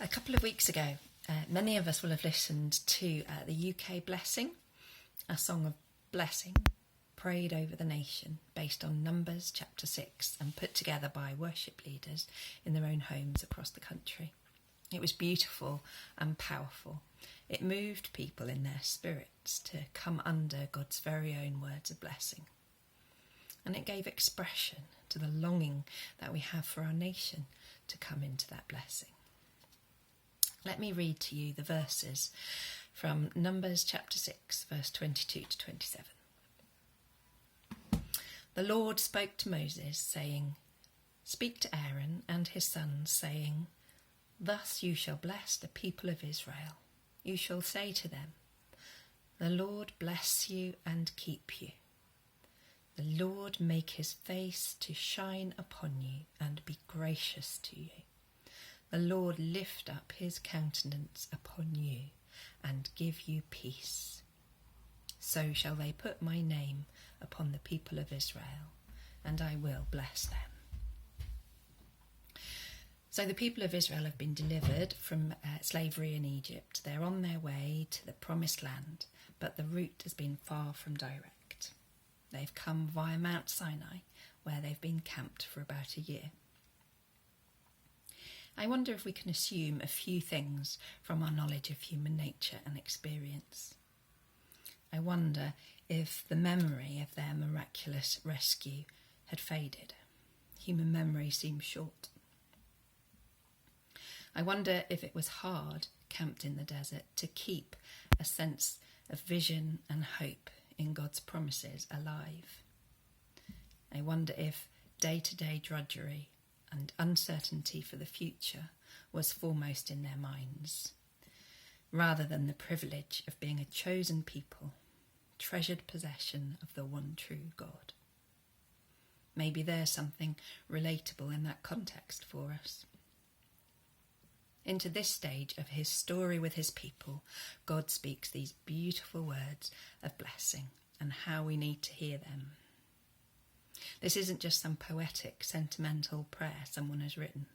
A couple of weeks ago, many of us will have listened to the UK Blessing, a song of blessing prayed over the nation based on Numbers chapter 6 and put together by worship leaders in their own homes across the country. It was beautiful and powerful. It moved people in their spirits to come under God's very own words of blessing. And it gave expression to the longing that we have for our nation to come into that blessing. Let me read to you the verses from Numbers chapter 6, verse 22 to 27. The Lord spoke to Moses, saying, "Speak to Aaron and his sons, saying, Thus you shall bless the people of Israel. You shall say to them, The Lord bless you and keep you. The Lord make his face to shine upon you and be gracious to you. The Lord lift up his countenance upon you and give you peace. So shall they put my name upon the people of Israel, and I will bless them." So the people of Israel have been delivered from slavery in Egypt. They're on their way to the promised land, but the route has been far from direct. They've come via Mount Sinai, where they've been camped for about a year. I wonder if we can assume a few things from our knowledge of human nature and experience. I wonder if the memory of their miraculous rescue had faded. Human memory seems short. I wonder if it was hard, camped in the desert, to keep a sense of vision and hope in God's promises alive. I wonder if day-to-day drudgery and uncertainty for the future was foremost in their minds, rather than the privilege of being a chosen people, treasured possession of the one true God. Maybe there's something relatable in that context for us. Into this stage of his story with his people, God speaks these beautiful words of blessing and how we need to hear them. This isn't just some poetic, sentimental prayer someone has written.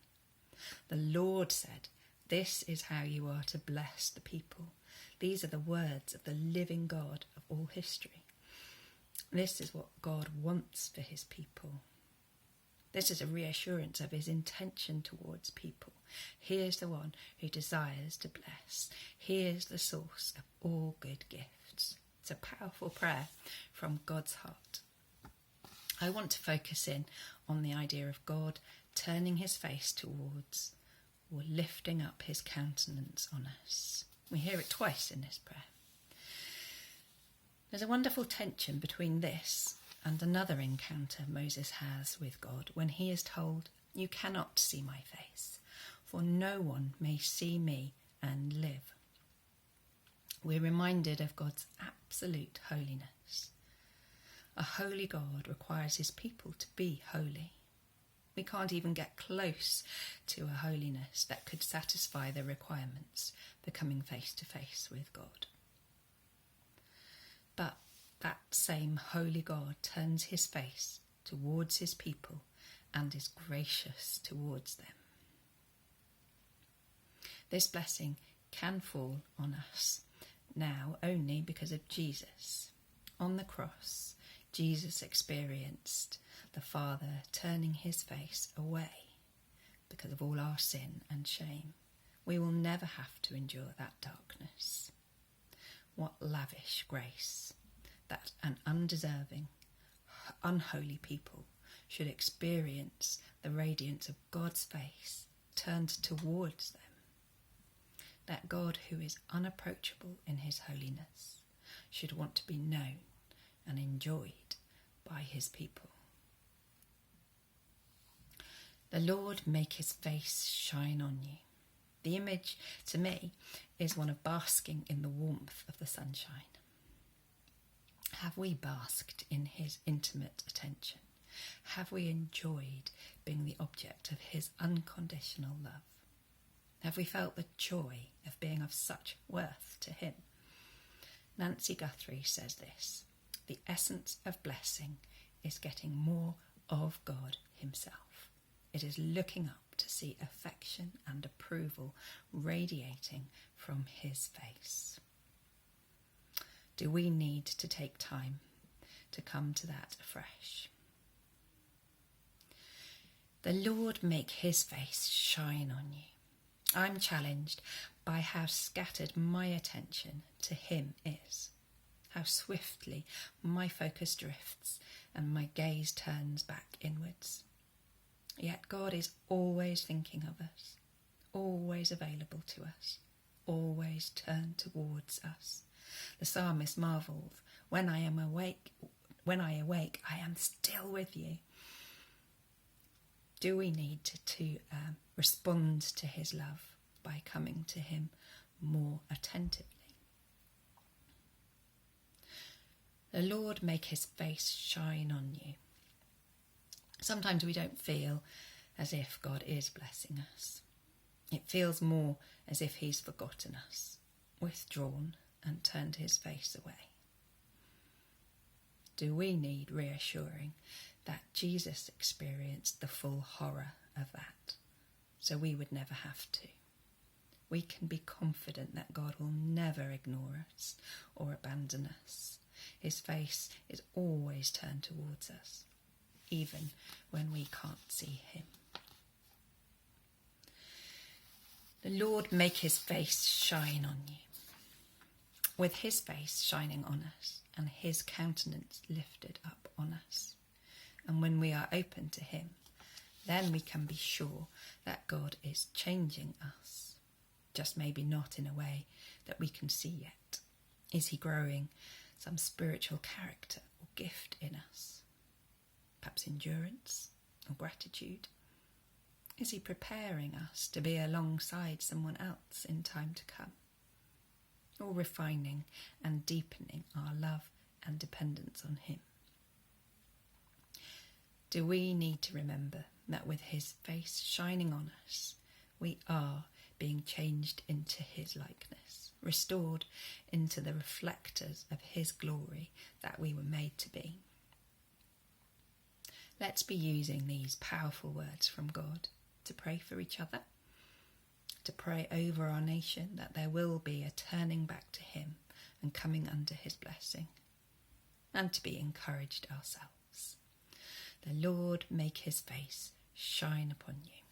The Lord said, "This is how you are to bless the people." These are the words of the living God of all history. This is what God wants for his people. This is a reassurance of his intention towards people. Here's the one who desires to bless. Here's the source of all good gifts. It's a powerful prayer from God's heart. I want to focus in on the idea of God turning his face towards or lifting up his countenance on us. We hear it twice in this prayer. There's a wonderful tension between this and another encounter Moses has with God when he is told, "You cannot see my face, for no one may see me and live." We're reminded of God's absolute holiness. A holy God requires his people to be holy. We can't even get close to a holiness that could satisfy the requirements for coming face to face with God. But that same holy God turns his face towards his people and is gracious towards them. This blessing can fall on us now only because of Jesus. On the cross, Jesus experienced the Father turning his face away because of all our sin and shame. We will never have to endure that darkness. What lavish grace that an undeserving, unholy people should experience the radiance of God's face turned towards them. That God, who is unapproachable in his holiness, should want to be known and enjoyed by his people. The Lord make his face shine on you. The image, to me, is one of basking in the warmth of the sunshine. Have we basked in his intimate attention? Have we enjoyed being the object of his unconditional love? Have we felt the joy of being of such worth to him? Nancy Guthrie says this: "The essence of blessing is getting more of God himself. It is looking up to see affection and approval radiating from his face. Do we need to take time to come to that afresh? The Lord make his face shine on you. I'm challenged by how scattered my attention to him is, how swiftly my focus drifts and my gaze turns back inwards. Yet God is always thinking of us, always available to us, always turned towards us. The psalmist marvelled, when I awake, I am still with you. Do we need to respond to his love by coming to him more attentively? The Lord make his face shine on you. Sometimes we don't feel as if God is blessing us. It feels more as if he's forgotten us, withdrawn and turned his face away. Do we need reassuring that Jesus experienced the full horror of that, so we would never have to? We can be confident that God will never ignore us or abandon us. His face is always turned towards us, even when we can't see him. The Lord make his face shine on you. With his face shining on us and his countenance lifted up on us. And when we are open to him, then we can be sure that God is changing us, just maybe not in a way that we can see yet. Is he growing some spiritual character or gift in us? Perhaps endurance or gratitude? Is he preparing us to be alongside someone else in time to come? Or refining and deepening our love and dependence on him? Do we need to remember that with his face shining on us, we are being changed into his likeness, restored into the reflectors of his glory that we were made to be? Let's be using these powerful words from God to pray for each other, to pray over our nation that there will be a turning back to him and coming under his blessing, and to be encouraged ourselves. The Lord make his face shine upon you.